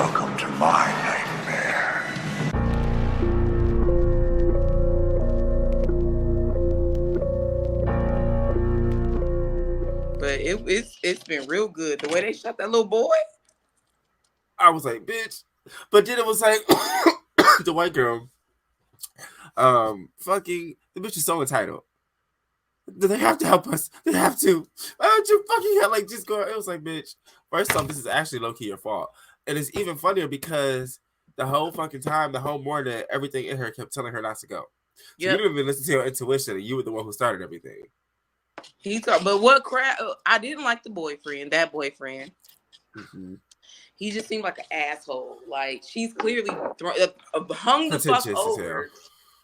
Welcome to my nightmare. But it's been real good. The way they shot that little boy. I was like, bitch. But then it was like the white girl. Fucking the bitch is so entitled. They have to help us. They have to. Why don't you fucking like just go? It was like, bitch. First off, this is actually low key your fault, and it's even funnier because the whole fucking time, the whole morning, everything in her kept telling her not to go. So you didn't even listen to your intuition, and you were the one who started everything. But what crap? I didn't like the boyfriend. That boyfriend. Mm-hmm. He just seemed like an asshole. Like she's clearly hung the fuck over.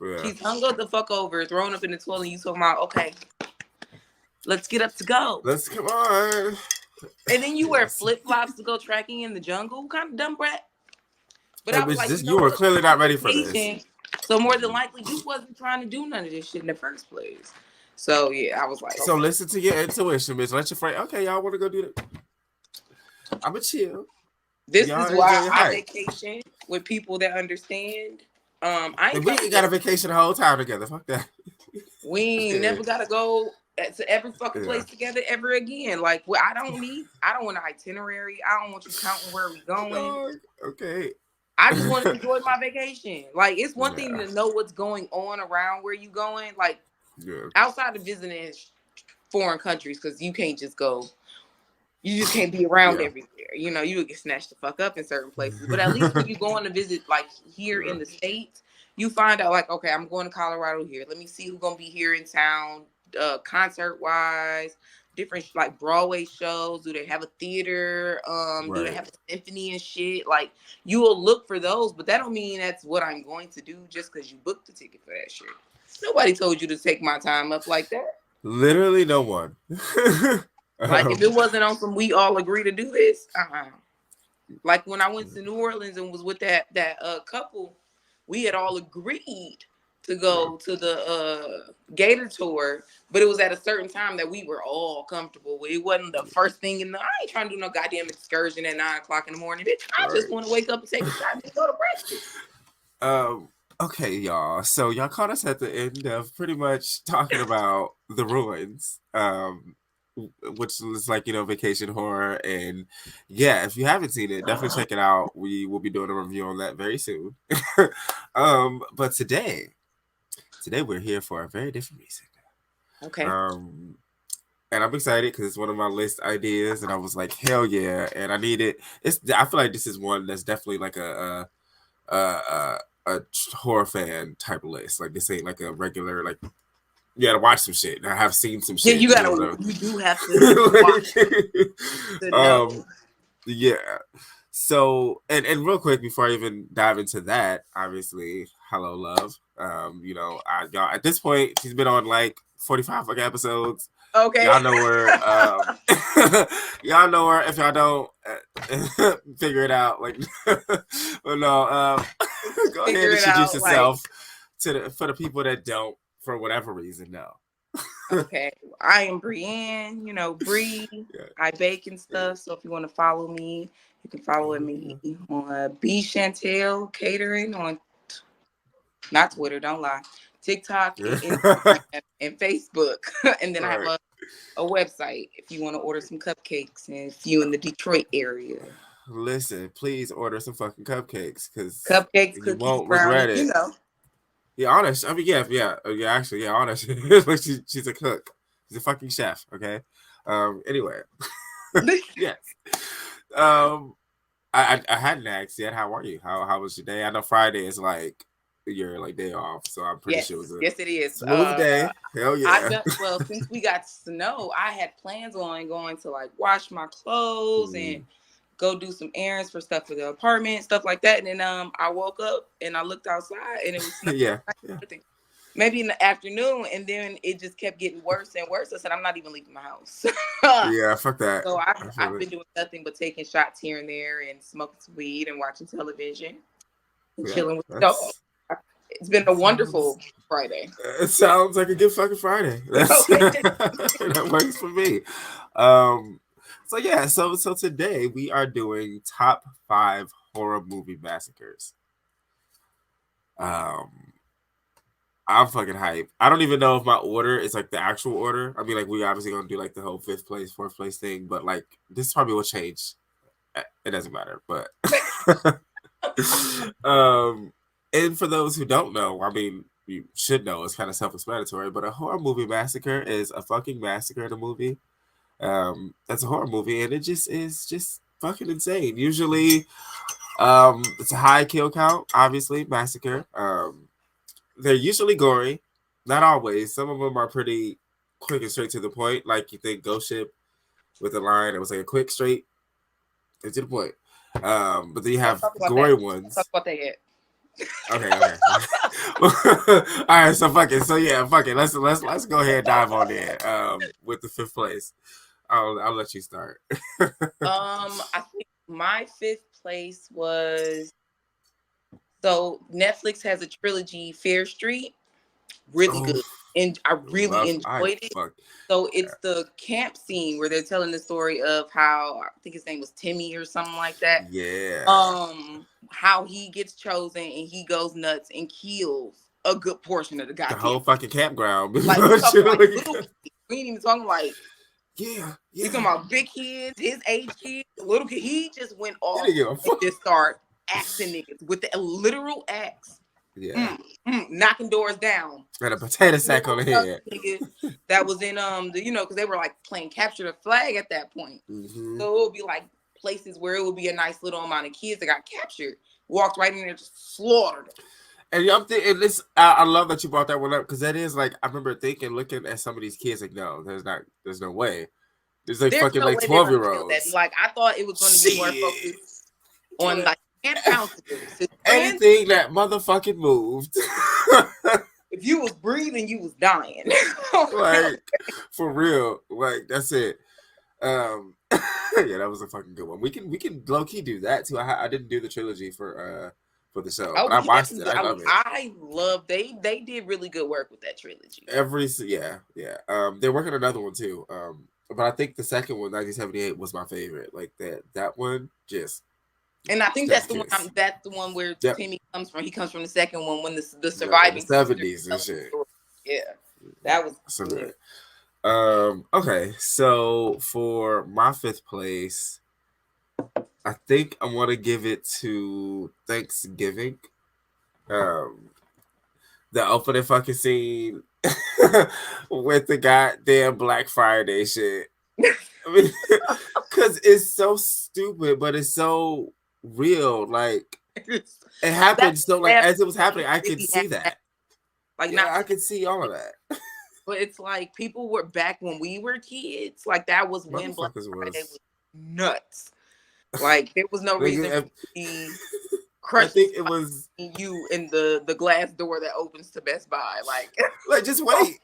Yeah. She's hung up the fuck over, thrown up in the toilet. And you talking about, okay, let's get up to go. Let's come on. And then you wear flip flops to go trekking in the jungle. What kind of dumb brat? But I was like, you were clearly not ready for this. So more than likely, you wasn't trying to do none of this shit in the first place. So yeah, I was like, okay. So listen to your intuition, bitch. Let your friend. Okay, y'all want to go do that? I'ma chill. This is why I vacation with people that understand. We ain't got a vacation the whole time together. Fuck that. We ain't never gotta go to every fucking place together ever again. Like, I don't want an itinerary. I don't want you counting where we going. Okay. I just want to enjoy my vacation. Like, it's one thing to know what's going on around where you going. Like, outside of visiting foreign countries, because you can't just go. You just can't be around everywhere. You know, you get snatched the fuck up in certain places. But at least when you go on to visit, like here in the States, you find out like, okay, I'm going to Colorado here. Let me see who's going to be here in town, concert-wise, different like Broadway shows. Do they have a theater? Do they have a symphony and shit? Like, you will look for those, but that don't mean that's what I'm going to do just because you booked the ticket for that shit. Nobody told you to take my time up like that. Literally no one. Like, if it wasn't on some, we all agree to do this. Like when I went to New Orleans and was with that couple, we had all agreed to go to the Gator tour, but it was at a certain time that we were all comfortable with. It wasn't the first thing in the. I ain't trying to do no goddamn excursion at 9:00 in the morning, bitch. I just want to wake up and take a shot and go to breakfast. Okay, y'all. So y'all caught us at the end of pretty much talking about the ruins. Which is like, vacation horror. And yeah, if you haven't seen it, definitely check it out. We will be doing a review on that very soon. But today we're here for a very different reason. Okay. And I'm excited because it's one of my list ideas, and I was like, hell yeah! And I need it. I feel like this is one that's definitely like a horror fan type of list. Like, this ain't like a regular like. You gotta watch some shit. I have seen some shit. Yeah, you do have to watch. Yeah. So, and real quick before I even dive into that, obviously, hello, love. Y'all at this point, she's been on like 45 fucking episodes. Okay. Y'all know her. Y'all know her. If y'all don't figure it out, like, well, no. Go ahead and introduce yourself for the people that don't. For whatever reason, no. Okay, I am BreAnn. Bree. Yeah. I bake and stuff. So if you want to follow me, you can follow me on B Chantel Catering on not Twitter. Don't lie. TikTok and Instagram and Facebook. And then I have a website if you want to order some cupcakes and if you in the Detroit area. Listen, please order some fucking cupcakes because cookies, won't regret it. Yeah, honest. I mean, actually, honest. Like she's a cook. She's a fucking chef. Okay. Anyway. Yes. I hadn't asked yet. How are you? How was your day? I know Friday is like your like day off, so I'm pretty sure it was yes, it is. Smooth day. Hell yeah. Since we got snow, I had plans on going to like wash my clothes and go do some errands for stuff for the apartment, stuff like that. And then I woke up and I looked outside and it was snowing. Maybe in the afternoon, and then it just kept getting worse and worse. I said, I'm not even leaving my house. Yeah, fuck that. So I've been doing nothing but taking shots here and there and smoking some weed and watching television and chilling with the dog. It's been a wonderful Friday. It sounds like a good fucking Friday. That works for me. So today we are doing top 5 Horror Movie Massacres. I'm fucking hype. I don't even know if my order is like the actual order. I mean, like we obviously gonna do like the whole 5th place, 4th place thing, but like this probably will change. It doesn't matter, but and for those who don't know, I mean, you should know. It's kind of self-explanatory, but a horror movie massacre is a fucking massacre in a movie. That's a horror movie, and it just is just fucking insane. Usually, it's a high kill count. Obviously, massacre. They're usually gory, not always. Some of them are pretty quick and straight to the point. Like you think Ghost Ship with a line, it was like a quick, straight, and to the point. But then you have gory ones. Talk about that yet. Okay. All right, so fuck it. So yeah, fuck it. Let's go ahead and dive on there. With the 5th place, I'll let you start. I think my 5th place was, so Netflix has a trilogy, Fear Street, really good, and I really enjoyed it. So it's the camp scene where they're telling the story of how, I think his name was Timmy or something like that. Yeah. How he gets chosen and he goes nuts and kills a good portion of the goddamn. The whole fucking campground. Like, we ain't even talking like. Yeah. You talking about big kids, his age kids, little kid. He just went off and just start axing niggas with the literal axe. Yeah. Knocking doors down. Got a potato sack on the head. That was in because they were like playing capture the flag at that point. Mm-hmm. So it would be like places where it would be a nice little amount of kids that got captured, walked right in there, just slaughtered them. And I'm thinking this. I love that you brought that one up because that is like I remember looking at some of these kids like, no, there's no way. There's like fucking like 12-year-olds. Like I thought it was going to be more focused on like camp counselors. Anything that motherfucking moved. If you was breathing, you was dying. Like for real. Like that's it. Yeah, that was a fucking good one. We can low key do that too. I didn't do the trilogy for the show. But I watched it. I love it. I love they did really good work with that trilogy. Yeah. They're working on another one too. But I think the second one, 1978, was my favorite. Like that one just. And I think that's the one. That's the one where Timmy comes from. He comes from the second one when the surviving 70s and shit. Yeah, that was so good. Okay, so for my 5th place, I think I want to give it to Thanksgiving. The opening fucking scene with the goddamn Black Friday shit. I mean, because it's so stupid, but it's so real. Like it happened. So like as it was happening, I could see that. Like I could see all of that. But it's like people were back when we were kids. Like that was when Black Friday was nuts. Like there was no reason to be crushing. I think it was you in the glass door that opens to Best Buy. Like just wait.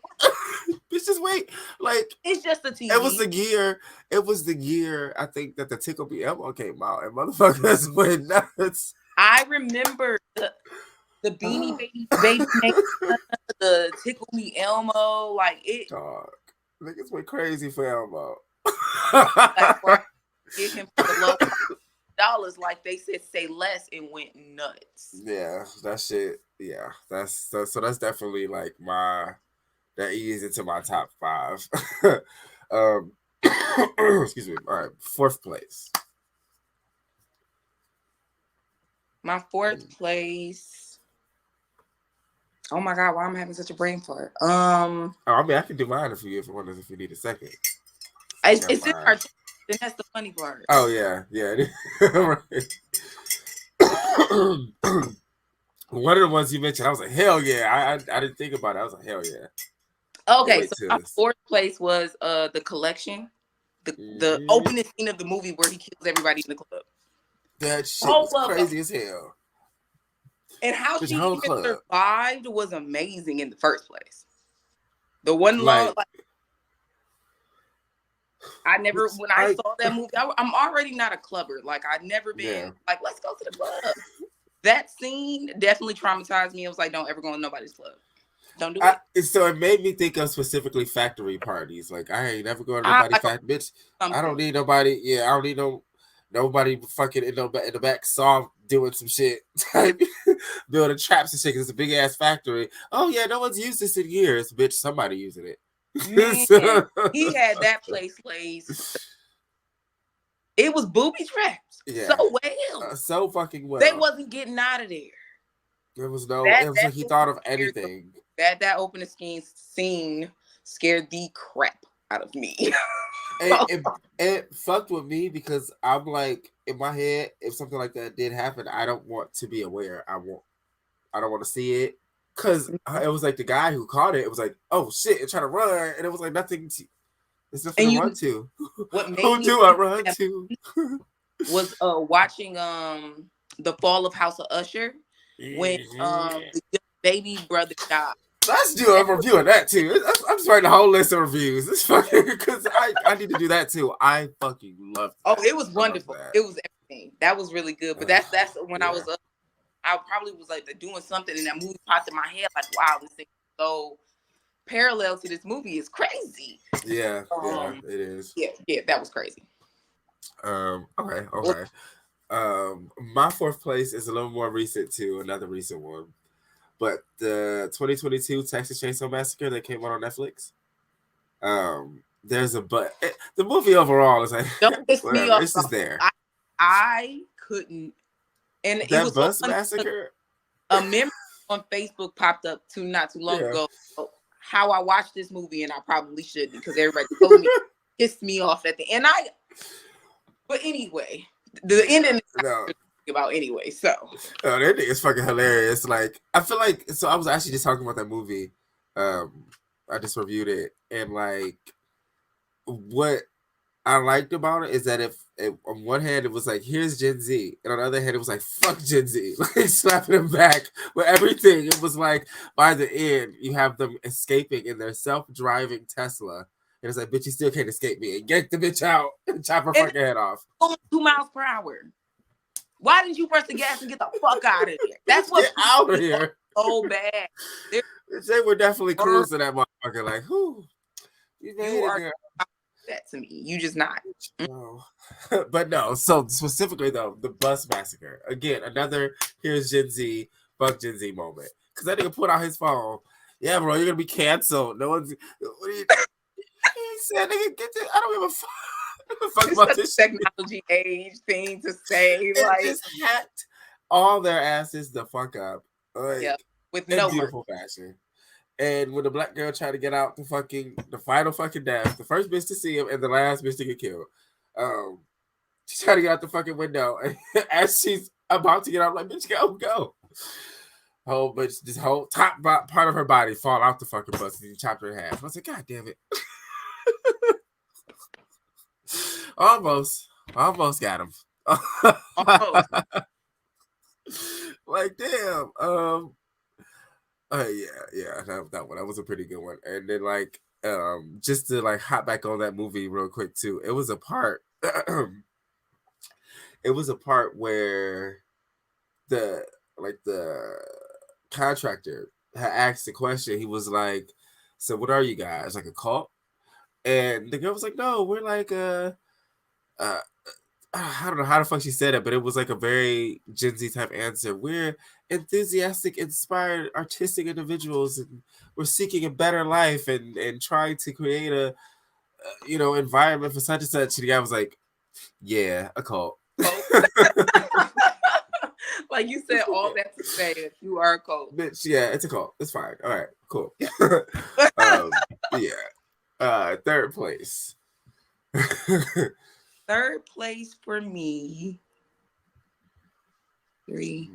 Bitch, just wait. Like it's just the TV. It was the year. I think that the Tickle Me Elmo came out, and motherfuckers went nuts. I remember the Beanie Baby, the Tickle Me Elmo, like it. Dog, niggas went crazy for Elmo. Get him for the low dollars, like they said, say less, and went nuts. Yeah, that shit. Yeah, that's definitely like that ease into my top 5. Excuse me. All right, 4th place. My 4th place. Oh my god, why am I having such a brain fart? I mean, I can do mine if you need a second. It's in our. Then that's the funny part. Oh yeah. One of the ones you mentioned, I was like, hell yeah. I didn't think about it. I was like, hell yeah. Okay, so my 4th place was The Collection, the opening scene of the movie where he kills everybody in the club. That shit was crazy as hell. And how she even survived was amazing in the first place. The one love, I never, when I saw that movie, I'm already not a clubber. Like, I've never been like, let's go to the club. That scene definitely traumatized me. I was like, don't ever go to nobody's club. Don't do it. So it made me think of specifically factory parties. Like, I ain't never going to nobody's factory. Bitch, I don't need nobody. Yeah, I don't need no. Nobody fucking in the back saw doing some shit, building traps and shit. Cause it's a big ass factory. Oh yeah, no one's used this in years, bitch. Somebody using it. Man, he had that place laced. It was booby traps. Yeah. So well. So fucking well. They wasn't getting out of there. There was no. It was like he thought of anything. That opening scene scared the crap out of me. It fucked with me because I'm like, in my head, if something like that did happen, I don't want to be aware. I don't want to see it. Because it was like the guy who caught it, it was like, oh shit, and trying to run. And it was like nothing. There's nothing to run to. What made who do I run to? Was watching The Fall of House of Usher when the baby brother died. Let's do a review of that too. I'm just writing a whole list of reviews. This fucking because I need to do that too. I fucking loved it. Oh, it was wonderful. It was everything. That was really good. But that's when I was I probably was like doing something and that movie popped in my head like, wow, this thing is so parallel to this movie is crazy. Yeah, it is. Yeah, that was crazy. Okay. My fourth place is a little more recent too, another recent one. But the 2022 Texas Chainsaw Massacre that came out on Netflix. There's a the movie overall is like don't piss me off. It's just there. I couldn't. And that it was bus massacre. A memory on Facebook popped up not too long ago. How I watched this movie, and I probably shouldn't because everybody told me pissed me off at the end. But anyway, the ending is about anyway. So the ending is fucking hilarious. Like I feel like I was actually just talking about that movie. I just reviewed it, and like what I liked about it is that if on one hand it was like here's Gen Z, and on the other hand it was like fuck Gen Z, like slapping them back with everything. It was like by the end you have them escaping in their self-driving Tesla, and it's like bitch, you still can't escape me, and get the bitch out and chop her fucking head off. Going 2 miles per hour. Why didn't you press the gas and get the fuck out of here? That's what get out of here. So bad. They were definitely cruising that motherfucker like, who? You are that to me. You just not. No. But no, so specifically though, the bus massacre. Again, another here's Gen Z, fuck Gen Z moment. Cause that nigga put out his phone. Yeah, bro, you're gonna be canceled. No one's what are you he said, nigga, get this. I don't give a fuck about this technology age thing to say. It like just hacked all their asses the fuck up. Like, with no beautiful fashion. And when the black girl tried to get out the final fucking death, the first bitch to see him and the last bitch to get killed. She tried to get out the fucking window, and as she's about to get out, I'm like, bitch, go. This whole top part of her body fall out the fucking bus and you chopped her in half. I was like, God damn it. Almost got him. Like, damn. That one. That was a pretty good one. And then like just to like hop back on that movie real quick too. It was a part where the contractor had asked the question. He was like, so what are you guys, like a cult? And the girl was like, no, we're like I don't know how the fuck she said it, but it was like a very Gen Z type answer. We're enthusiastic, inspired, artistic individuals, and we're seeking a better life and trying to create a environment for such and such. And the guy was like, yeah, a cult. Like you said, all that to say that you are a cult. Bitch, yeah, it's a cult. It's fine. All right, cool. Third place. Third place for me. 3.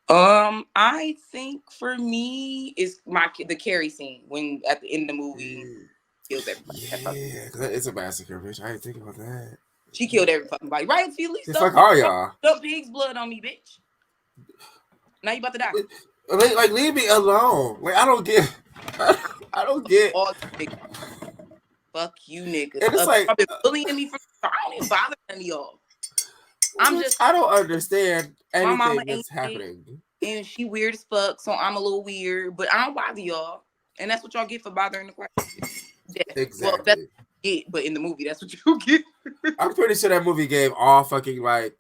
I think for me is the Carrie scene when at the end of the movie kills everybody. Yeah, it's a massacre, bitch. I didn't think about that. She killed every fucking body, right? Felix, fuck all y'all. Dump pig's blood on me, bitch. Now you about to die. Like leave me alone. Like I don't get. All fuck you, niggas. And it's like been bullying me I don't even bother none of y'all. I don't understand anything that's happening. And she weird as fuck, so I'm a little weird, but I don't bother y'all. And that's what y'all get for bothering the question. Yeah. Exactly. Well, that's get, but in the movie, that's what you get. I'm pretty sure that movie gave all fucking like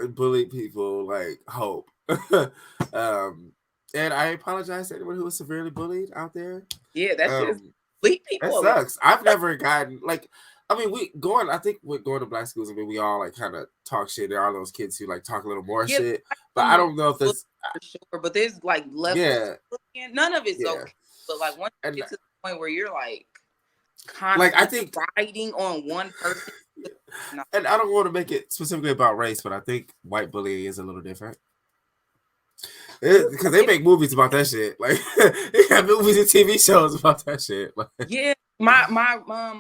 bullied people like hope. And I apologize to anyone who was severely bullied out there. Yeah, that shit is leave That people alone. sucks. I've never gotten like. I mean, I think with going to black schools, I mean, we all like kind of talk shit. There are those kids who like talk a little more shit, but I don't know if there's for sure. But there's like levels. Yeah. None of it's okay. But like once you get to the point where you're like constantly like I think riding on one person. And I don't want to make it specifically about race, but I think white bullying is a little different. Because they make movies about that shit. Like they have movies and TV shows about that shit. Like, yeah, my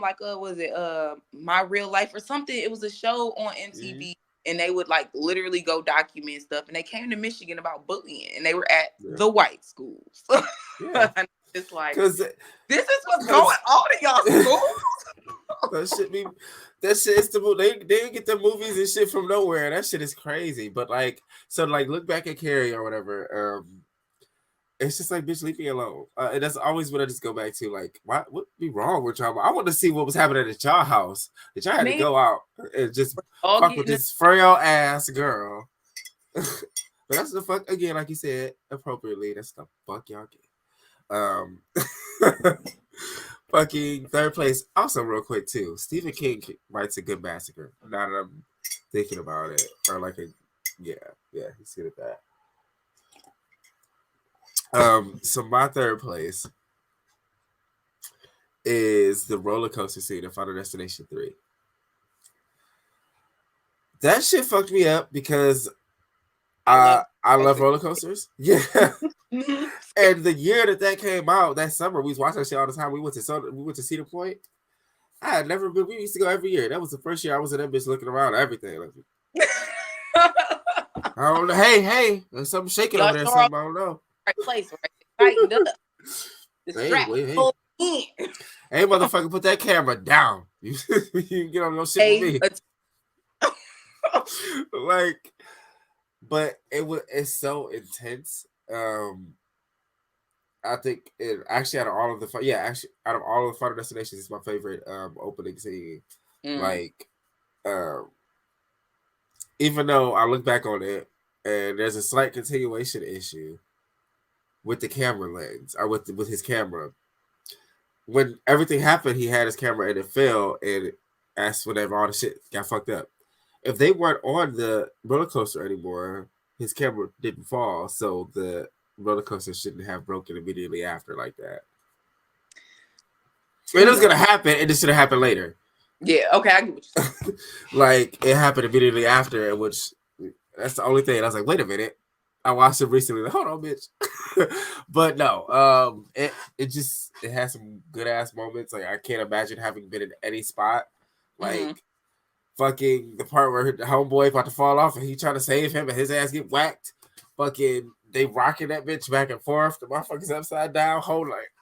like was it My Real Life or something? It was a show on MTV, and they would like literally go document stuff. And they came to Michigan about bullying, and they were at the white schools. And it's like this is what's going on in y'all schools. That shit is they get the movies and shit from nowhere. That shit is crazy. But like, so like, look back at Carrie or whatever. It's just like, bitch, leave me alone. And that's always what I just go back to. Like, what would be wrong with y'all? I want to see what was happening at y'all house. That y'all had to go out and just fuck with this frail ass girl. But that's the fuck again, like you said, appropriately. That's the fuck y'all get. Fucking third place. Also, real quick too, Stephen King writes a good massacre. Now that I'm thinking about it, or like yeah, he's good at that. So my third place is the roller coaster scene in Final Destination 3. That shit fucked me up because I love roller coasters. Yeah. And the year that came out, that summer, we was watching that shit all the time. We went to Cedar Point. I had never been. We used to go every year. That was the first year I was in that bitch looking around at everything. Like, I don't know. Hey, there's something shaking over there. Something I don't know. Right place, right? Tightened up. The strap pulled in. Hey, motherfucker, put that camera down. You get on no shit with me. Like, but it's so intense. I think it actually out of all of the Final Destinations, it's my favorite opening scene. Like, even though I look back on it and there's a slight continuation issue with the camera lens or with his camera. When everything happened, he had his camera and it fell, and that's whenever all the shit got fucked up. If they weren't on the roller coaster anymore, his camera didn't fall, so the roller coaster shouldn't have broken immediately after like that. It was gonna happen, and it should have happened later. Yeah, okay, I get what you're saying. Like, it happened immediately after, which that's the only thing. And I was like, wait a minute. I watched it recently. Like, hold on, bitch. But no, it has some good ass moments. Like, I can't imagine having been in any spot. Like, fucking the part where the homeboy about to fall off and he trying to save him and his ass get whacked. Fucking, they rocking that bitch back and forth. The motherfucker's upside down. Hold like,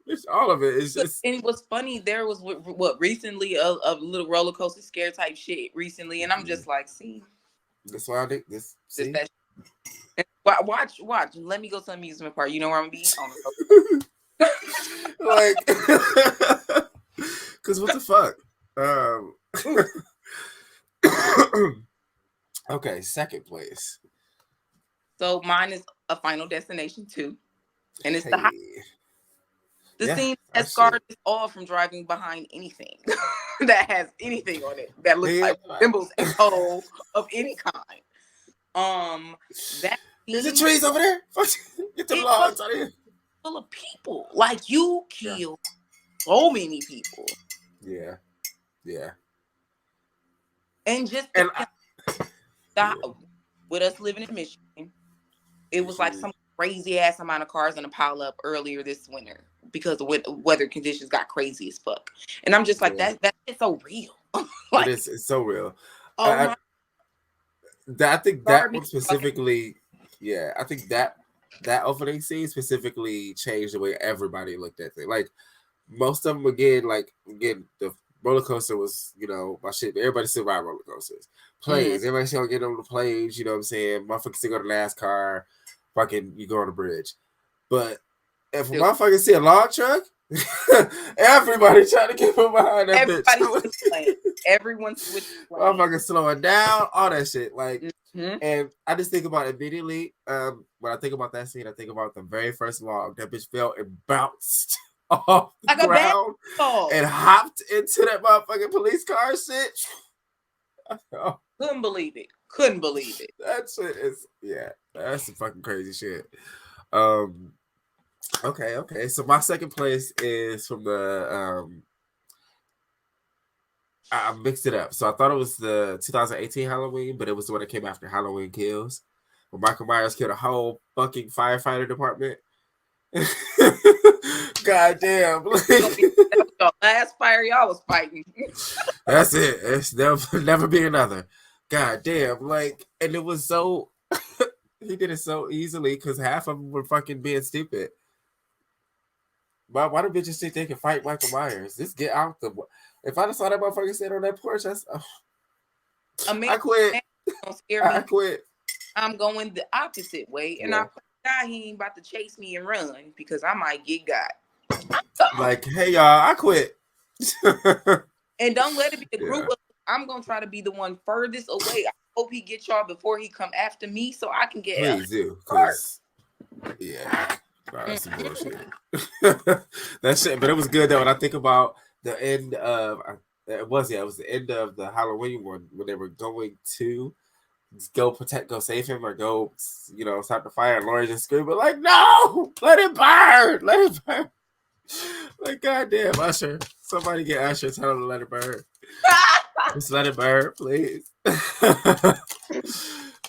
it's all of it. It's just. And what's funny, there was what recently a little roller coaster scare type shit recently, and I'm just like, see. That's why I think this. See? Watch. Let me go to the amusement park. You know where I'm gonna be? Like, because what the fuck? Okay, second place. So mine is a Final Destination 2, and it's the scene that scarred us all from driving behind anything that has anything on it that looks like symbols and hole of any kind. That there's the trees over there. Get the logs out of here. Full of people. Like, you killed so many people. Yeah. And just with us living in Michigan, it was like some crazy ass amount of cars in a pile up earlier this winter because the weather conditions got crazy as fuck. And I'm just like, that is so real. Like, it's so real. I think that one specifically, I think that opening scene specifically changed the way everybody looked at it. Like, most of them, again, the roller coaster was, my shit. Everybody still ride roller coasters. Planes, everybody still get on the planes, you know what I'm saying? Motherfuckers still go to NASCAR. Fucking, you go on the bridge. But if a motherfucker see a log truck, Everybody trying to get from behind that Everybody bitch. switched lanes. Everyone switched lanes. Motherfucker slowing down, all that shit. Like, Mm-hmm. and I just think about it immediately. When I think about that scene, I think about the very first log. That bitch fell and bounced off the Like a ground basketball. and hopped into that motherfucking police car and shit. Oh, Couldn't believe it. Couldn't believe it. that shit is, yeah, that's some fucking crazy shit. Okay. So my second place is from the I mixed it up. So I thought it was the 2018 Halloween, but it was the one that came after Halloween Kills, where Michael Myers killed a whole fucking firefighter department. God damn. That was the last fire y'all was fighting. That's it. It's never be another. God damn. Like, and it was so he did it so easily because half of them were fucking being stupid. Why do bitches think they can fight Michael Myers? Just get out the. If I just saw that motherfucker sit on that porch, I quit. I quit. I'm going the opposite way, and I die. He ain't about to chase me and run because I might get got. Like, hey y'all, I quit. And don't let it be a group of. I'm gonna try to be the one furthest away. I hope he gets y'all before he come after me, so I can get. Please do, cause yeah. That's some bullshit. That shit, but it was good though. When I think about the end of it was the end of the Halloween one when they were going to go save him or go, stop the fire. And Laurie just screaming like, "No, let it burn!" Like, goddamn, Usher, somebody get Usher, tell him to let it burn. Just let it burn, please.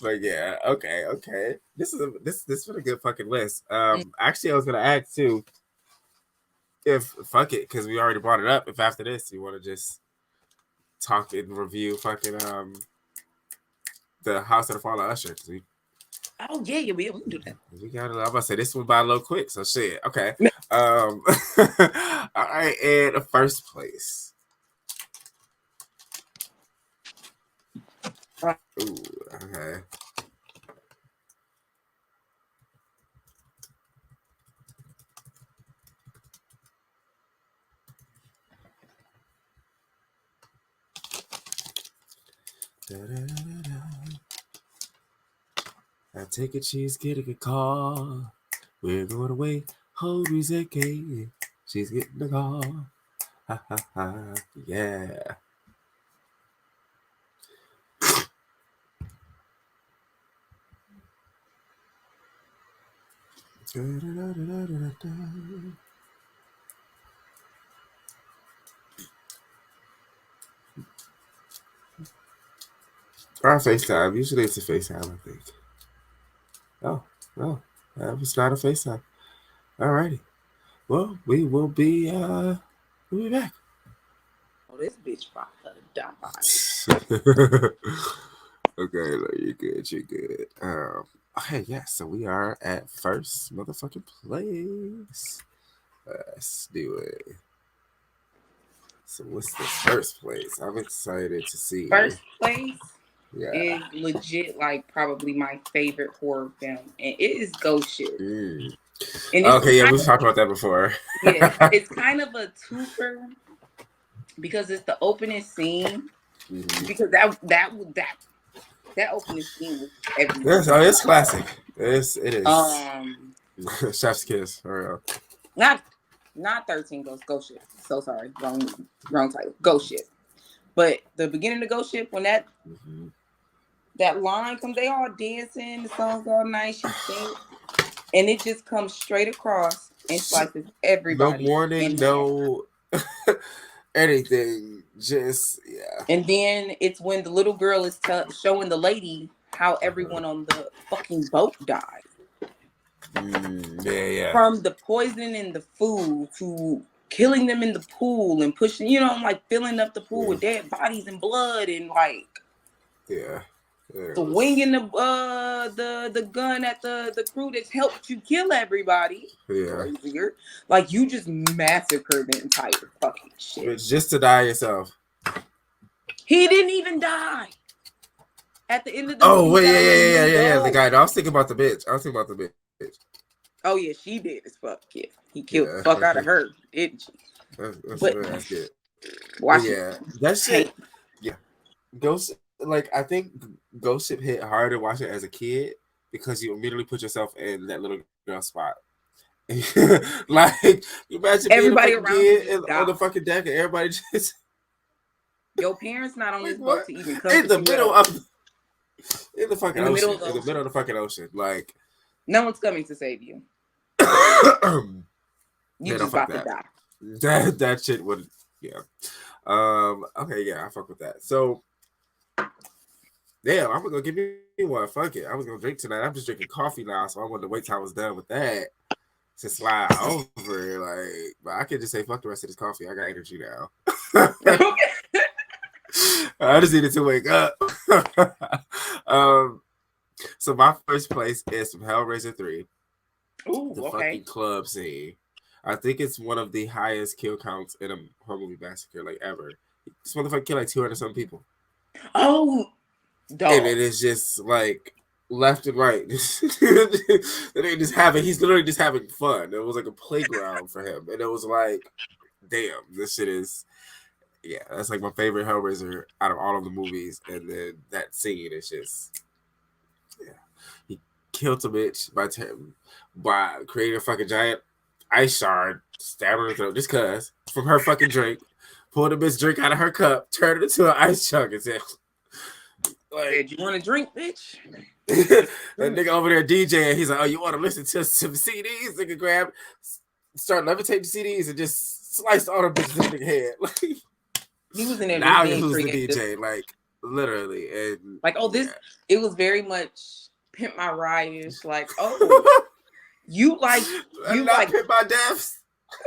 But yeah, okay. This is a good fucking list. Actually, I was gonna add too. If fuck it, because we already brought it up. If after this you want to just talk and review fucking the House of the Fallen Usher. Oh yeah, we can do that. We got it. I'm about to say this one by a little quick, so shit. Okay. All right, and the first place. Ooh, okay. I take a cheese, getting a call. We're going away. Hold music, she's getting the call. Ha ha ha. Yeah. Or FaceTime. Usually it's a FaceTime, I think. Oh, no. That was not a FaceTime. Alrighty. Well, we'll be back. Oh, this bitch about to die. Okay, look, you're good. Okay, yeah, so we are at first motherfucking place. Let's do it. So what's the first place? I'm excited to see. First place is legit like probably my favorite horror film, and it is Ghost Ship. Okay, yeah, we've talked about that before. Yeah, it's kind of a twofer because it's the opening scene. Because that opening scene was everything. Yes, it's classic. It is. Chef's kiss. Not 13 Ghost Ship. So sorry, wrong title. Ghost Ship. But the beginning of Ghost Ship, when that line comes, they all dancing, the song's all nice, she sings, and it just comes straight across and slices everybody. No warning, no anything. Just And then it's when the little girl is showing the lady how everyone on the fucking boat died. From the poisoning in the food to killing them in the pool and pushing, like filling up the pool with dead bodies and blood and like swinging the gun at the crew that's helped you kill everybody. Crazier. Like you just massacred the entire fucking shit. It's just to die yourself. He didn't even die. At the end of the movie. Oh wait, yeah. The guy. I was thinking about the bitch. Oh yeah, she did as fuck. Yeah, he killed the fuck out of her, didn't she? That's good. But Watch it. yeah, that shit. Yeah, Ghost. Like I think Ghost Ship hit harder watching it as a kid because you immediately put yourself in that little girl spot. Like you imagine being a Everybody fucking around you kid just on the died. fucking deck and everybody just Your parents not on like this what? boat to even come In the middle up. of in the fucking In the ocean. middle of the In the ocean. middle of the fucking ocean. Like No one's coming to save you. You yeah, just about to die. That shit would okay, yeah, I fuck with that. So damn, I'm gonna give me one. Fuck it. I was gonna drink tonight. I'm just drinking coffee now, so I wanted to wait till I was done with that to slide over. Like, but I can just say fuck the rest of this coffee. I got energy now. I just needed to wake up. So my first place is from Hellraiser 3. Ooh, The okay. fucking club scene. I think it's one of the highest kill counts in a horror movie massacre like ever. This motherfucker killed like 200 some people. Oh, dog. And it is just like left and right. He's literally just having fun. It was like a playground for him. And it was like, damn, this shit is that's like my favorite Hellraiser out of all of the movies. And then that scene is just he killed a bitch by creating a fucking giant ice shard, stabbing her throat just cause from her fucking drink, pulled a bitch drink out of her cup, turned it into an ice chunk and said, like, you want to drink, bitch? That nigga over there DJing, he's like, oh, you want to listen to some CDs? Nigga start levitating CDs and just sliced all the bitches in the head. Like, he was in there. Now who's the DJ? Like, literally. And like, oh, it was very much Pimp My Ride-ish. Like, oh, you like Pimp My Deaths.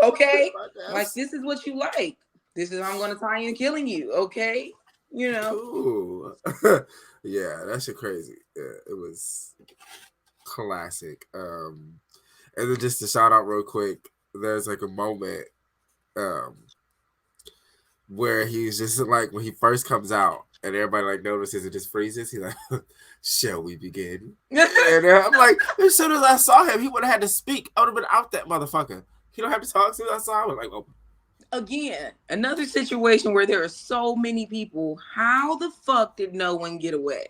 Okay, like this is what you like. This is how I'm gonna tie in killing you. Okay, you know. Ooh. Yeah, that shit crazy. Yeah, it was classic. And then just to shout out real quick, there's like a moment where he's just like when he first comes out and everybody like notices it just freezes. He's like, "Shall we begin?" And I'm like, as soon as I saw him, he would have had to speak. I would have been out that motherfucker. He don't have to talk. As soon as I saw him, I was like, "Oh." Again, another situation where there are so many people. How the fuck did no one get away?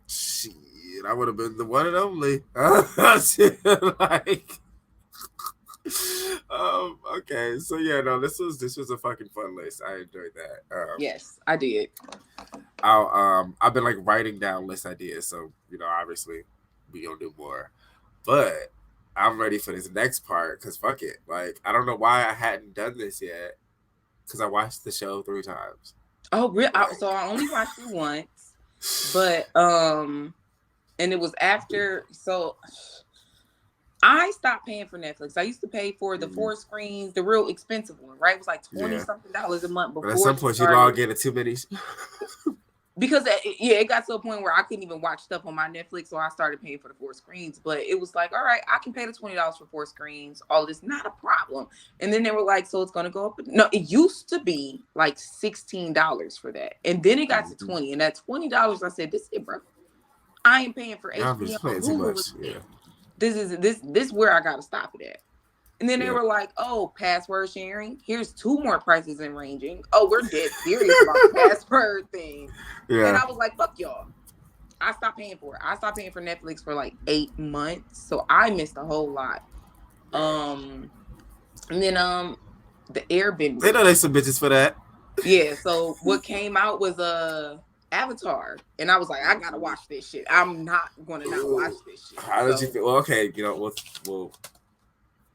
Shit, I would have been the one and only. Like, okay, so yeah, no, this was a fucking fun list. I enjoyed that. Yes, I did. I've been like writing down list ideas, so obviously we gonna do more, but I'm ready for this next part because fuck it. Like, I don't know why I hadn't done this yet because I watched the show 3 times. Oh, really? So I only watched it once, but and it was after. So I stopped paying for Netflix. I used to pay for the 4 screens, the real expensive one, right? It was like $20-something a month before. But at some point, you log in at too many. Because it got to a point where I couldn't even watch stuff on my Netflix, so I started paying for the 4 screens. But it was like, all right, I can pay the $20 for 4 screens. All this, not a problem. And then they were like, so it's gonna go up. No, it used to be like $16 for that, and then it got to $20. And that $20, I said, this is it, bro. I ain't paying for HBO. Paying too much. Yeah. This is where I gotta stop it at. And then they were like, oh, password sharing. Here's 2 more prices in ranging. Oh, we're dead serious about the password thing. Yeah. And I was like, fuck y'all. I stopped paying for it. I stopped paying for Netflix for like 8 months. So I missed a whole lot. And then the Airbnb. They know they some bitches for that. Yeah, so what came out was Avatar. And I was like, I gotta watch this shit. I'm not gonna not watch this shit. How did you feel? Well, okay, we'll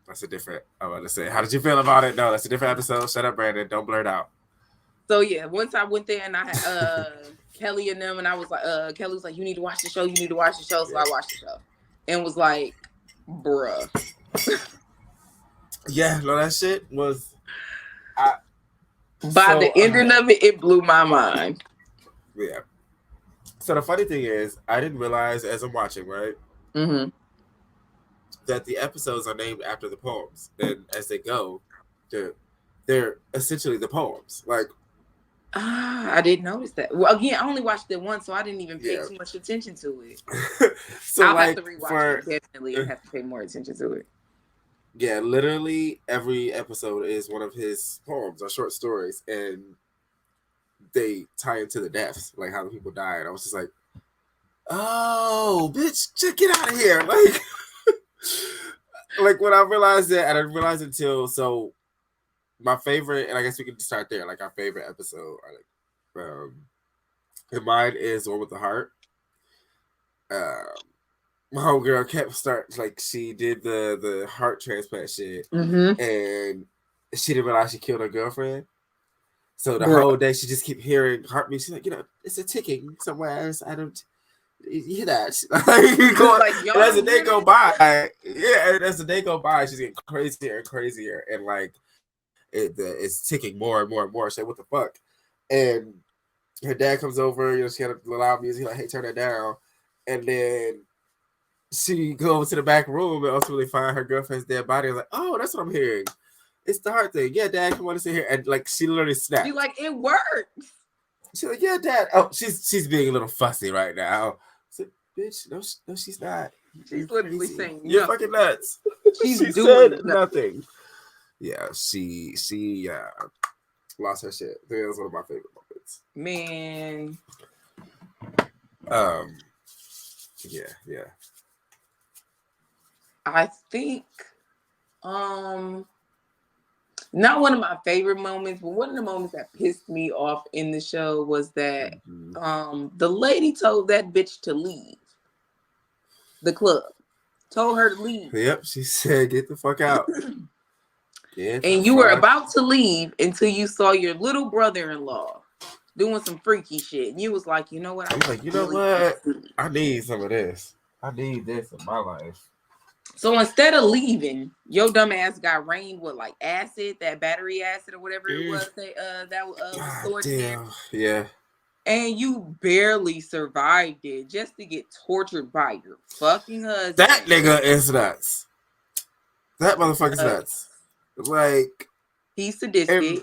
that's a different. I'm about to say, how did you feel about it? No, that's a different episode. Shut up, Brandon. Don't blur it out. So yeah, once I went there and I had Kelly and them, and I was like, Kelly was like, you need to watch the show. You need to watch the show. So I watched the show and was like, bruh. Yeah, no, that shit was. By the ending of it, it blew my mind. Yeah. So the funny thing is, I didn't realize as I'm watching, right? Mm-hmm. That the episodes are named after the poems, and as they go, they're essentially the poems. Like, I didn't notice that. Well, again, I only watched it once, so I didn't even pay Yeah. too much attention to it. So I'll have like to rewatch it definitely and have to pay more attention to it. Yeah, literally every episode is one of his poems or short stories, and they tie into the deaths, like how the people died. I was just like, oh, bitch, just get out of here. Like, like when I realized that, and I didn't realize it until, so my favorite, and I guess we can start there, like our favorite episode, and mine is the one with the heart. My homegirl kept like she did the heart transplant shit, and she didn't realize she killed her girlfriend. So the whole day she just keep hearing heartbeat. She's like, it's a ticking somewhere else. I don't. You hear that? And as the day go by, and as the day go by, she's getting crazier and crazier, and like it's ticking more and more and more. She's like, what the fuck? And her dad comes over. She had a loud music. Like, hey, turn that down. And then she goes to the back room and ultimately find her girlfriend's dead body. I was like, oh, that's what I'm hearing. It's the heart thing. Yeah, Dad, come on to sit here. And like she literally snapped. She's like, it works. She's like, yeah, Dad. Oh, she's being a little fussy right now. I said, bitch, no, she's not. She's literally saying you're fucking nuts. She's she doing said nothing. Yeah, she lost her shit. I think that was one of my favorite moments. Man. Yeah. I think not one of my favorite moments, but one of the moments that pissed me off in the show was that the lady told that bitch to leave the club. Told her to leave. Yep, she said, get the fuck out. And you were about to leave until you saw your little brother-in-law doing some freaky shit. And you was like, you know what? I'm like, you know what? I need some of this. I need this in my life. So instead of leaving, your dumb ass got rained with like acid, that battery acid or whatever it was that was stored in there. Yeah. And you barely survived it just to get tortured by your fucking husband. That nigga is nuts. That motherfucker's nuts. Like, he's sadistic.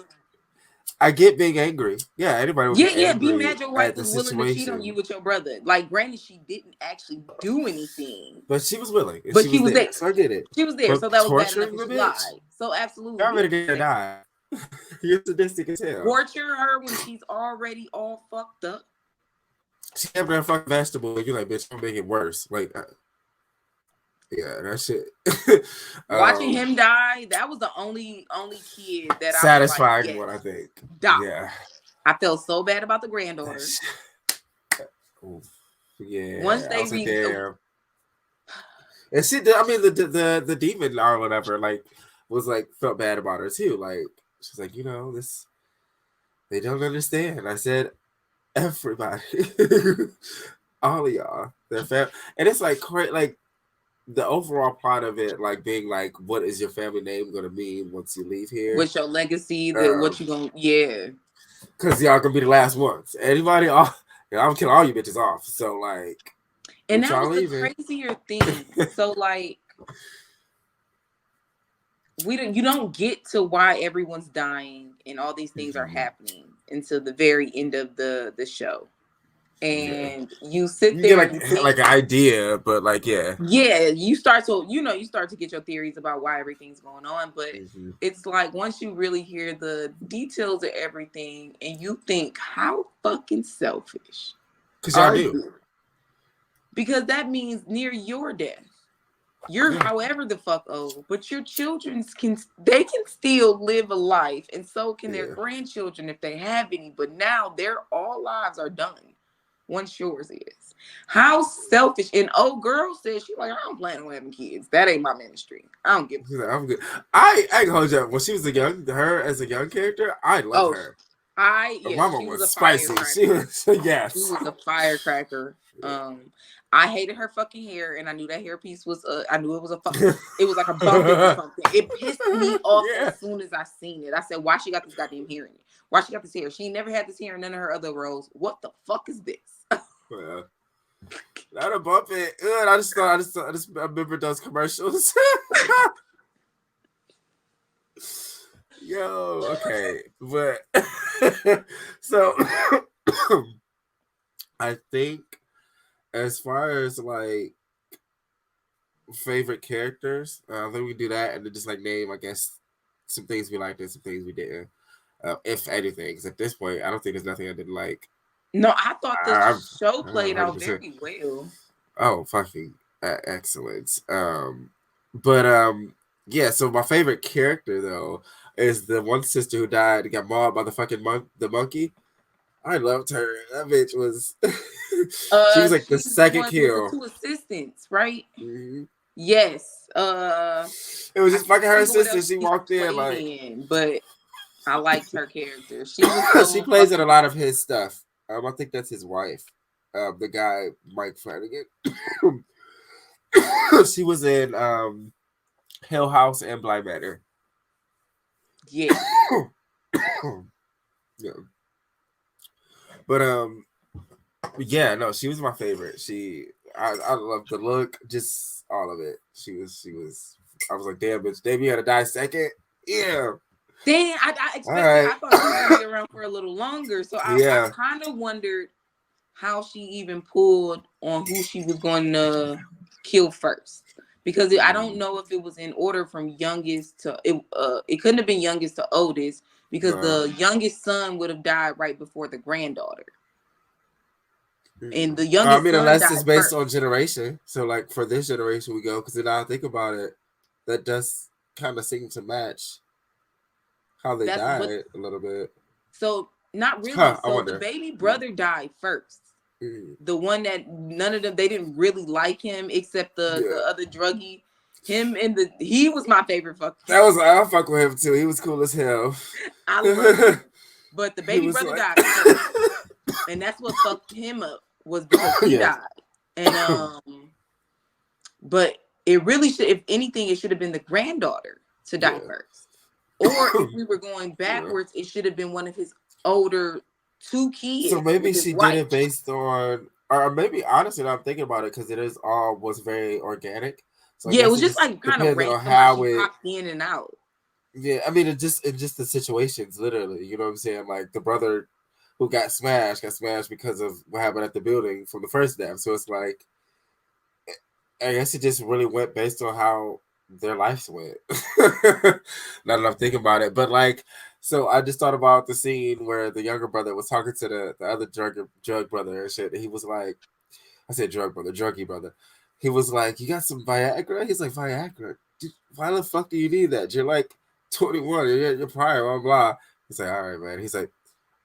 I get being angry. Yeah, anybody would get angry. Be mad your wife was willing to cheat on you with your brother. Like, granted, she didn't actually do anything. But she was willing. But she was there. So I get it. She was there. But so that was bad enough. She lied. So absolutely. Y'all better get to die. You're sadistic as hell. Torture her when she's already all fucked up. She kept that fucking vegetable. You're like, bitch, I'm making it worse. Like, yeah, that shit. Watching him die, that was the only kid that satisfying I was like, one, I think. Die. Yeah. I felt so bad about the granddaughter. Yeah. Once they damn. And she, I mean, the demon or whatever, like, was like felt bad about her too. Like, she's like, this, they don't understand. I said, everybody, all of y'all, their family, and it's like like the overall plot of it, like being like, what is your family name going to mean once you leave here? What's your legacy? What you gonna? Yeah, because y'all gonna be the last ones. Anybody off? I'm killing all you bitches off. So like, and that was the crazier thing. So like, you don't get to why everyone's dying and all these things are happening until the very end of the show. And you sit there you get like an idea, but like you start to get your theories about why everything's going on, but it's like once you really hear the details of everything and you think, how fucking selfish are you? Because that means near your death, you're however the fuck old, but your children can still live a life, and so can their grandchildren if they have any, but now their all lives are done once yours is. How selfish. And old girl says, she's like, I don't plan on having kids. That ain't my ministry. I don't give a fuck. I'm good. I can hold you up. When she was her as a young character, I love her. Her mama was spicy. She was She was a firecracker. I hated her fucking hair, and I knew that hairpiece was I knew it was it was like a bump or something. It pissed me off as soon as I seen it. I said, why she got this goddamn hair in it? Why she got this hair? She never had this hair in none of her other roles. What the fuck is this? Not a bump it. I just remember those commercials. Yo, okay, but so I think as far as like favorite characters, I think we do that and then just like name, I guess, some things we liked and some things we didn't. If anything, because at this point, I don't think there's nothing I didn't like. No, I thought the I'm show played out 100%. very well. Oh, fucking excellent. But yeah. So my favorite character though is the one sister who died and got mauled by the fucking the monkey. I loved her. That bitch was. She was like the She's the second one with the kill. 2 assistants, right? Mm-hmm. Yes. It was just fucking her sister. She walked in like. But I liked her character. She was so She plays in a lot of his stuff. I think that's his wife. The guy Mike Flanagan. She was in Hill House and Blind Manor. Yeah. Yeah. But yeah, no, she was my favorite. I loved the look, just all of it. She was I was like, damn bitch, damn, you had to die second? Yeah. Then I expected, right. I thought she was gonna be around for a little longer. So I kind of wondered how she even pulled on who she was going to kill first. Because I don't know if it was in order from youngest to it couldn't have been youngest to oldest, because the youngest son would have died right before the granddaughter. And the youngest son unless died it's based first. on generation. So like for this generation we go, because then I think about it, that does kind of seem to match how they died a little bit. So not really. So the baby brother died first. The one that none of them, they didn't really like him except the other druggie. He was my favorite fuck. I fuck with him too. He was cool as hell. I love him. But the baby brother died first. And that's what fucked him up, was because he died. And but it really should, if anything, it should have been the granddaughter to die first. Or if we were going backwards, it should have been one of his older 2 kids. So maybe she did it based on, or maybe honestly, I'm thinking about it because it was very organic. So it was just like kind of random how she popped in and out. Yeah, I mean, it just the situations, literally. You know what I'm saying? Like the brother who got smashed because of what happened at the building from the first death. So it's like, I guess it just really went based on how their lives went. Now that I'm thinking about it, but like, so I just thought about the scene where the younger brother was talking to the other drug brother and shit. And he was like, I said druggy brother. He was like, "You got some Viagra?" He's like, "Viagra? Why the fuck do you need that? You're like 21. You're prior, blah blah." He's like, "All right, man." He's like,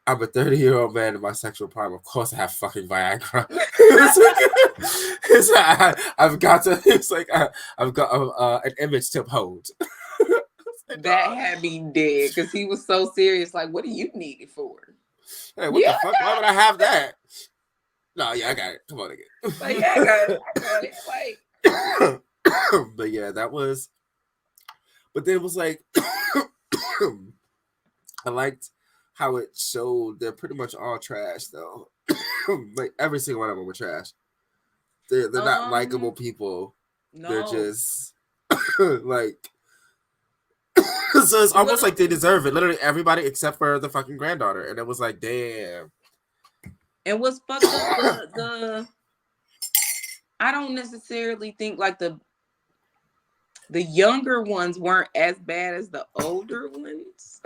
"I'm a 30-year-old man in my sexual prime. Of course, I have fucking Viagra." It's like, I've got to. It's like I've got an image to uphold. That had me dead because he was so serious. Like, what do you need it for? Hey, what the fuck? Why would I have that? No, yeah, I got it. Come on again. Like, yeah, I got it. Like, but yeah, that was. But then it was like, I liked how it showed they're pretty much all trash though. Like every single one of them were trash. They're not likable people. No. They're just like. So it's almost like they deserve it. Literally everybody except for the fucking granddaughter, and it was like, damn. And what's fucked up, I don't necessarily think like the younger ones weren't as bad as the older ones.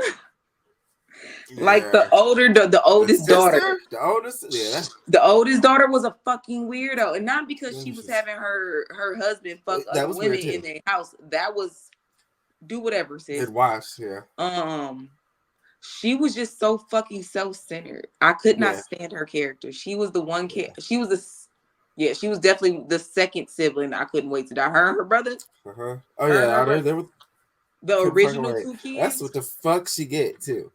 Like the oldest daughter. The oldest, yeah. The oldest daughter was a fucking weirdo, and not because she was having her husband fuck other women in their house. That was do whatever, sis. It was, yeah. She was just so fucking self-centered. I could not stand her character. She was the one she was she was definitely the second sibling I couldn't wait to die. Her and her brother. Uh-huh. Oh yeah, they were the original 2 kids. That's what the fuck she get too.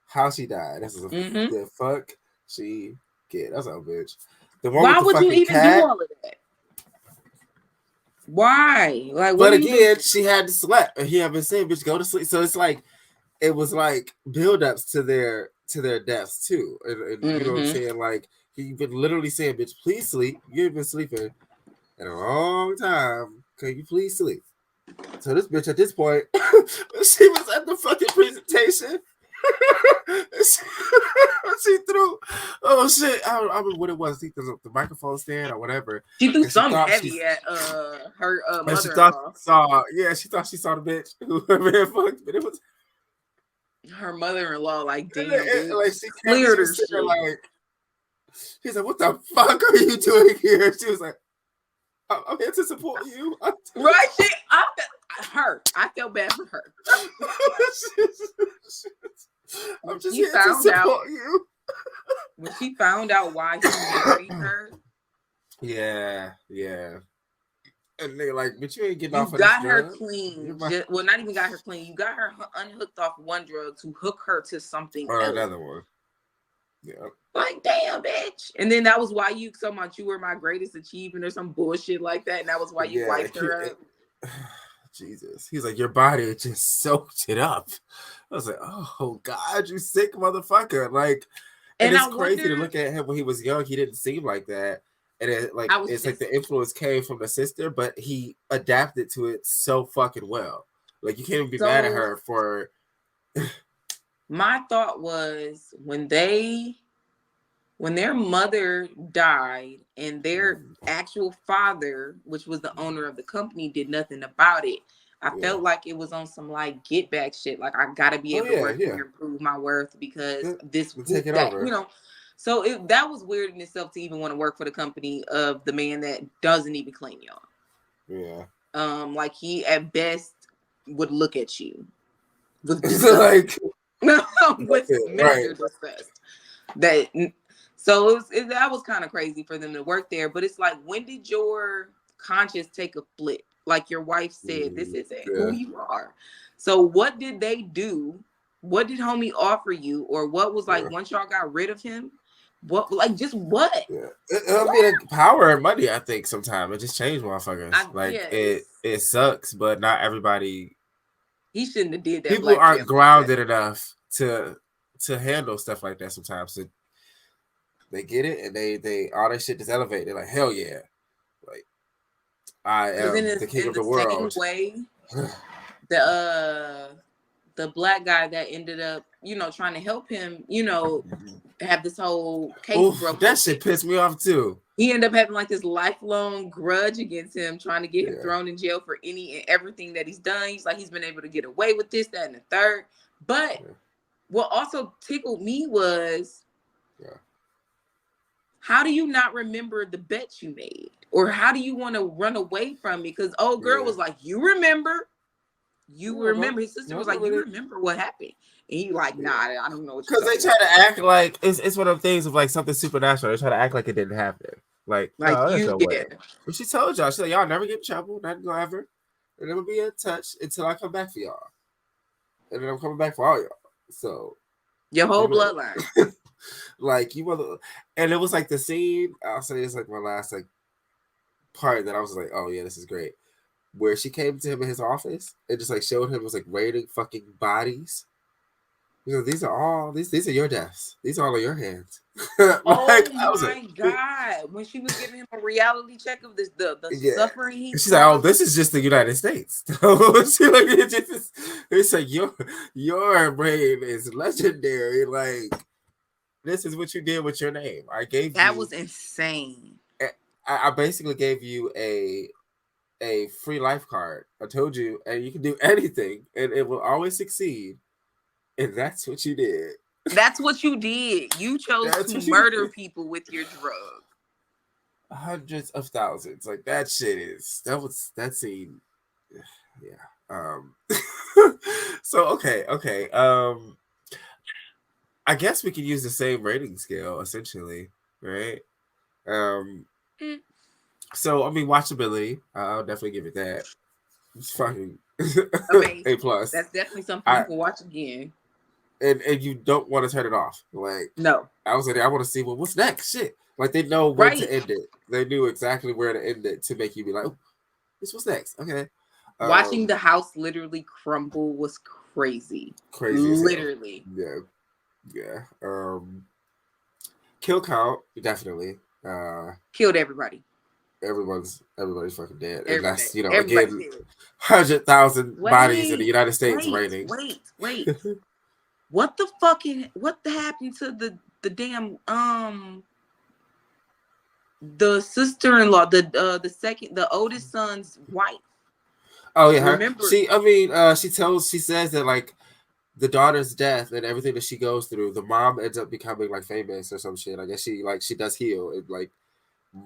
How she died. That's the fuck she get. That's a bitch. The one Why with the would you even cat, do all of that? Why? Like, but again, she had to sleep, and he had been saying, "Bitch, go to sleep." So it's like, it was like build-ups to their deaths too, and you know what I'm saying? Like he been literally saying, "Bitch, please sleep. You've been sleeping in a long time. Can you please sleep?" So this bitch at this point, she was at the fucking presentation. she threw, oh shit, I don't remember what it was. I think the microphone stand or whatever. She threw And she something thought heavy at her and she thought mother-in-law. she thought she saw the bitch who her man fucked, but it was Her mother-in-law. Like, damn, like she cleared her sitting there shit. like, she's like, what the fuck are you doing here? She was like, I'm here to support you. Right? I felt bad for her. I'm just here to support you. When she found out why he married her. Yeah. And they like, but you ain't getting off of this this drug. You got her clean. Well, not even got her clean. You got her unhooked off one drug to hook her to something else. Another one. Yeah. Like, damn, bitch. And then that was why you so much you were my greatest achievement or some bullshit like that. And that was why you wiped her up. Jesus. He's like, your body just soaked it up. I was like, oh God, you sick motherfucker. Like, and it's crazy to look at him when he was young. He didn't seem like that. And it's like the influence came from the sister, but he adapted to it so fucking well. Like, you can't even be mad at her for. My thought was when their mother died and their actual father, which was the owner of the company, did nothing about it. I felt like it was on some like get back shit. Like, I gotta be able to work here and prove my worth because over. You know. So that was weird in itself to even want to work for the company of the man that doesn't even claim y'all. Yeah. Like he at best would look at you with like with major disgust. That so that was kind of crazy for them to work there. But it's like, when did your conscience take a flip? Like your wife said, this isn't who you are. So what did they do? What did homie offer you? Or what was like once y'all got rid of him? What, like, just what? Yeah. It'll be like power and money, I think, sometimes. It just changed motherfuckers. It sucks, but not everybody. He shouldn't have did that. People aren't grounded enough to handle stuff like that sometimes. So they get it and they all that shit is elevated. They're like, hell yeah. Like, I am the king of the world. Same way, the black guy that ended up, trying to help him, have this whole case broken. That shit pissed me off too. He ended up having like this lifelong grudge against him, trying to get him thrown in jail for any and everything that he's done. He's like, he's been able to get away with this, that, and the third. But what also tickled me was, how do you not remember the bets you made? Or how do you want to run away from me? Because old girl was like, you remember? You remember? His sister was like, you remember what happened? And he like, nah, I don't know what you're because they try to act like it's one of the things of like something supernatural. They try to act like it didn't happen. Like there's no way. But she told y'all, she's like, y'all never get in trouble, nothing gonna ever. And we'll be in touch until I come back for y'all. And then I'm coming back for all y'all. So your whole bloodline. Like, you mother, and it was like the scene, I'll say it's like my last like part that I was like, oh yeah, this is great. Where she came to him in his office and just like showed him was like raiding fucking bodies. These are your deaths. These are all in your hands. Like, oh my God. When she was giving him a reality check of this the suffering she's like, oh, this is just the United States. It's like your brain is legendary. Like, this is what you did with your name. I gave that was insane. I basically gave you a free life card. I told you, and you can do anything, and it will always succeed. And that's what you did. That's what you did. You chose to murder people with your drug. Hundreds of thousands. Like, that shit is that scene. Yeah. So okay. I guess we could use the same rating scale, essentially, right? So I mean, watchability. I'll definitely give it that. It's fucking A+. That's definitely something you can watch again. And you don't want to turn it off. Like, no. I was like, I want to see what's next. Shit. Like, they know when to end it. They knew exactly where to end it to make you be like, oh, this was next. Okay. Watching the house literally crumble was crazy. Literally. Yeah. Kill count, definitely. Killed everybody. everybody's fucking dead, and Every that's day. again, Everybody's dead. 100,000 bodies in the United States raining. Wait. What the happened to the damn the sister-in-law, the oldest son's wife? Oh yeah, Remember? she says that like the daughter's death and everything that she goes through, the mom ends up becoming like famous or some shit. I guess she does heal and like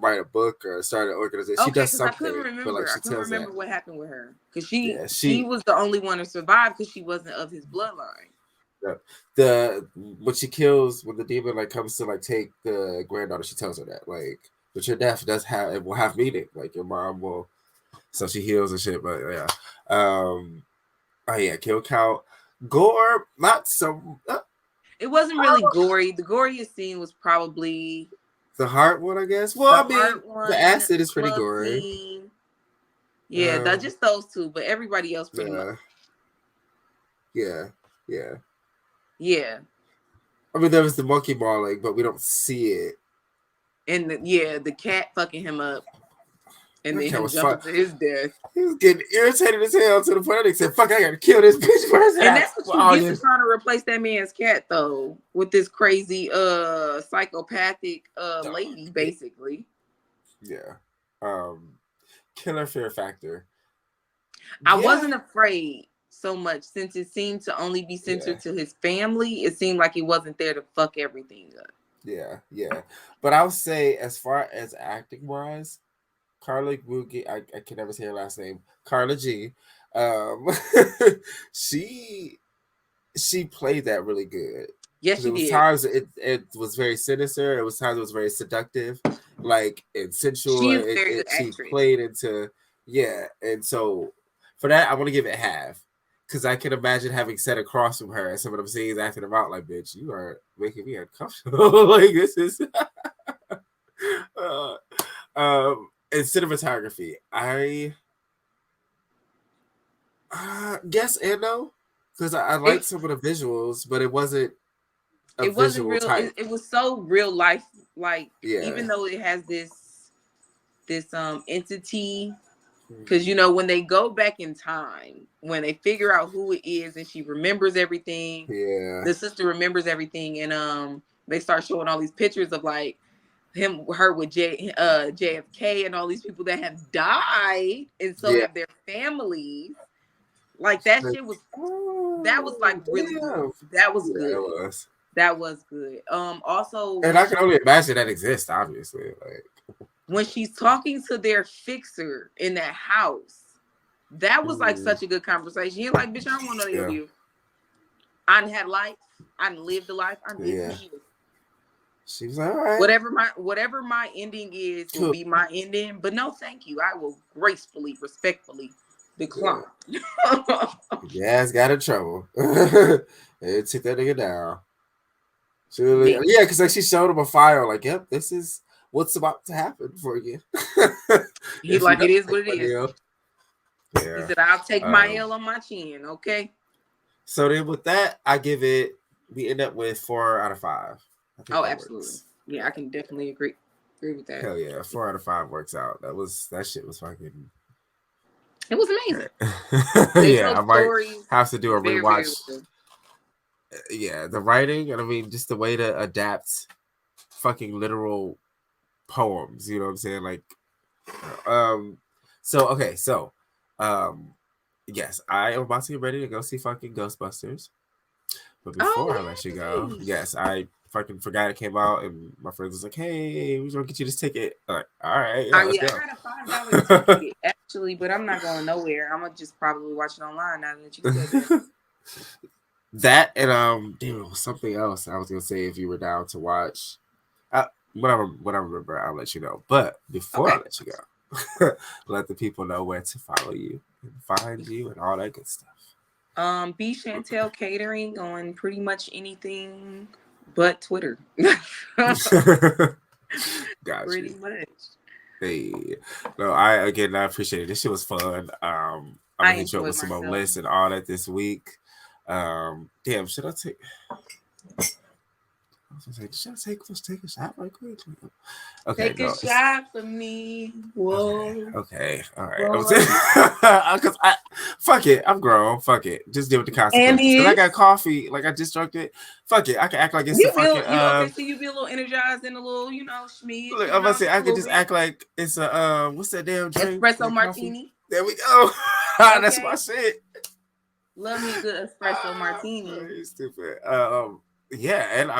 write a book or start an organization. Okay, she does something. I couldn't remember. I couldn't remember what happened with her because she was the only one to survive because she wasn't of his bloodline. When the demon like comes to like take the granddaughter, she tells her that like, but your death will have meaning. Like your mom will, so she heals and shit. But yeah, oh yeah, kill count, gore, not so. It wasn't really gory. The goriest scene was probably the heart one, I guess. Well, the acid is pretty gory. Scene. Yeah, just those two, but everybody else pretty much. Yeah. I mean, there was the monkey mauling, but we don't see it. And the cat fucking him up. And then him jumping to his death. He was getting irritated as hell to the point that he said, fuck, I gotta kill this bitch first. And that's what you get for trying to replace that man's cat, though, with this crazy psychopathic lady, basically. Yeah. Killer fear factor. I wasn't afraid so much since it seemed to only be centered to his family. It seemed like he wasn't there to fuck everything up. Yeah. But I would say, as far as acting wise, Carla G, I can never say her last name. Carla G. She played that really good. Yes, she did. Times it was very sinister. It was times it was very seductive, like and sensual. She played into and so for that I want to give it half because I can imagine having sat across from her and some of them scenes acting about like, bitch, you are making me uncomfortable. Like this is. And cinematography, I guess and no, because I liked some of the visuals, but it wasn't. It wasn't real. It was so real life, like even though it has this entity, because when they go back in time, when they figure out who it is, and she remembers everything. Yeah, the sister remembers everything, and they start showing all these pictures of like. Her with JFK and all these people that have died, and so have their families. Like that shit was. That was like really good. That was good. That was good. Also, and I can only imagine that exists. Obviously, like when she's talking to their fixer in that house, that was like such a good conversation. You're like, bitch, I don't want to know you. I done had life. I done lived a life. I done lived for you. She was like, all right. Whatever my ending is will be my ending, but no, thank you. I will gracefully, respectfully decline. It's got in trouble. It took that nigga down. Because like she showed him a file. Like, yep, this is what's about to happen for you. He's like, it is what it is. Yeah. He said, I'll take my L on my chin. Okay. So then with that, we end up with 4 out of 5. Oh, absolutely. Works. Yeah, I can definitely agree with that. Hell yeah, 4 out of 5 works out. That shit was fucking. It was amazing. I might have to do a rewatch. The writing, and I mean, just the way to adapt fucking literal poems. You know what I'm saying? Like, yes, I am about to get ready to go see fucking Ghostbusters. But before I let you go, yes, I fucking forgot it came out, and my friend was like, "Hey, we're gonna get you this ticket." I'm like, all right, let's go. I got a $5 ticket actually, but I'm not going nowhere. I'm gonna just probably watch it online now that you said that. That and it was something else I was gonna say if you were down to watch. When I remember, I'll let you know. But before I let you go, let the people know where to follow you and find you and all that good stuff. B Chantel Catering on pretty much anything but Twitter. Gotcha. Pretty much. Hey, no, I appreciate it. This shit was fun. I'm gonna hit you up with some more lists and all that this week. Damn, should I take? let's take a shot right quick. Okay, take a shot for me. Whoa. Okay. All right. Because fuck it. I'm grown. Fuck it. Just deal with the consequences. Because I got coffee. Like I just drunk it. Fuck it. I can act like it's you be a little energized and a little, schmeed. Look, I'm about to say I could just act like it's a what's that damn drink? Espresso martini. Coffee? There we go. Okay. That's my shit. Love me a good espresso martini. You're stupid. Yeah, and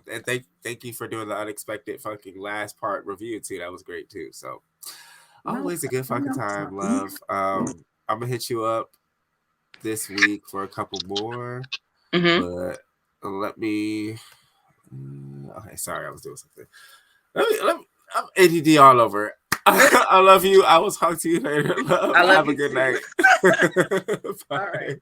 and thank you for doing the unexpected fucking last part review too. That was great too. So always a good fucking time, love. I'm gonna hit you up this week for a couple more, but let me. Okay, sorry, I was doing something. Let me I'm ADD all over. I love you. I will talk to you later. Love. Have a good night. Bye. All right.